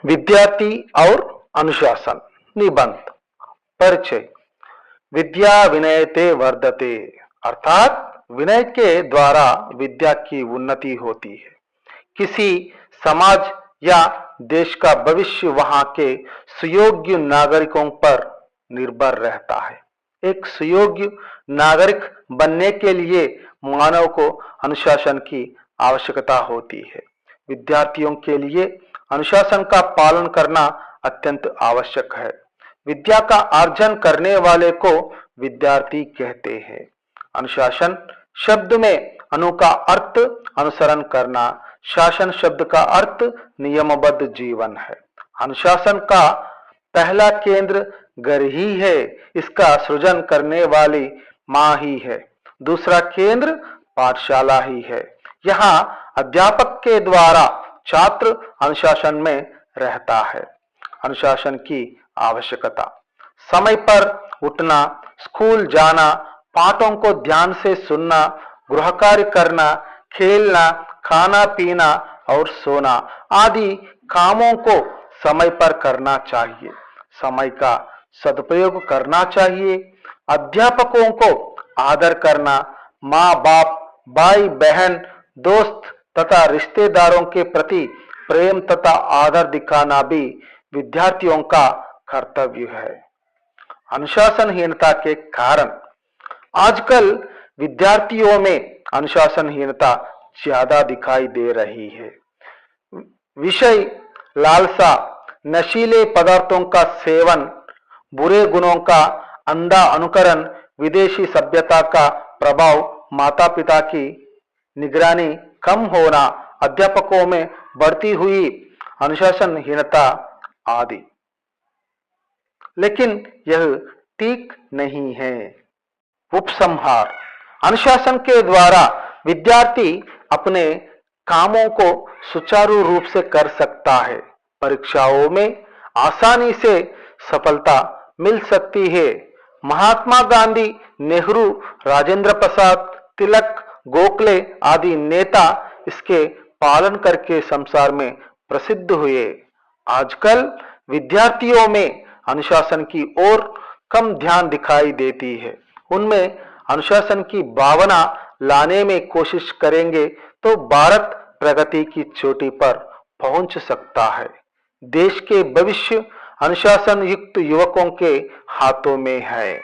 विद्यार्थी और अनुशासन। निबंध। परिचय। विद्या विनयते वर्धते, अर्थात विनय के द्वारा विद्या की उन्नति होती है। किसी समाज या देश का भविष्य वहां के सुयोग्य नागरिकों पर निर्भर रहता है। एक सुयोग्य नागरिक बनने के लिए मानव को अनुशासन की आवश्यकता होती है। विद्यार्थियों के लिए अनुशासन का पालन करना अत्यंत आवश्यक है। विद्या का अर्जन करने वाले को विद्यार्थी कहते हैं। अनुशासन शब्द में अनु का अर्थ अनुसरण करना, शासन शब्द का अर्थ नियमबद्ध जीवन है। अनुशासन का पहला केंद्र घर ही है, इसका सृजन करने वाली मां ही है। दूसरा केंद्र पाठशाला ही है। यहाँ अध्यापक के द्वारा छात्र अनुशासन में रहता है। अनुशासन की आवश्यकता। समय पर उठना, स्कूल जाना, पाठों को ध्यान से सुनना, गृह कार्य करना, खेलना, खाना पीना और सोना आदि कामों को समय पर करना चाहिए। समय का सदुपयोग करना चाहिए। अध्यापकों को आदर करना, माँ बाप, भाई बहन, दोस्त तथा रिश्तेदारों के प्रति प्रेम तथा आदर दिखाना भी विद्यार्थियों का कर्तव्य है। अनुशासनहीनता के कारण। आजकल विद्यार्थियों में अनुशासनहीनता ज्यादा दिखाई दे रही है। विषय लालसा, नशीले पदार्थों का सेवन, बुरे गुणों का अंधा अनुकरण, विदेशी सभ्यता का प्रभाव, माता पिता की निगरानी कम होना, अध्यापकों में बढ़ती हुई अनुशासनहीनता आदि। लेकिन यह ठीक नहीं है। उपसंहार। अनुशासन के द्वारा विद्यार्थी अपने कामों को सुचारू रूप से कर सकता है। परीक्षाओं में आसानी से सफलता मिल सकती है। महात्मा गांधी, नेहरू, राजेंद्र प्रसाद, तिलक, गोखले आदि नेता इसके पालन करके संसार में प्रसिद्ध हुए। आजकल विद्यार्थियों में अनुशासन की ओर कम ध्यान दिखाई देती है। उनमें अनुशासन की भावना लाने में कोशिश करेंगे तो भारत प्रगति की चोटी पर पहुंच सकता है। देश के भविष्य अनुशासन युक्त युवकों के हाथों में है।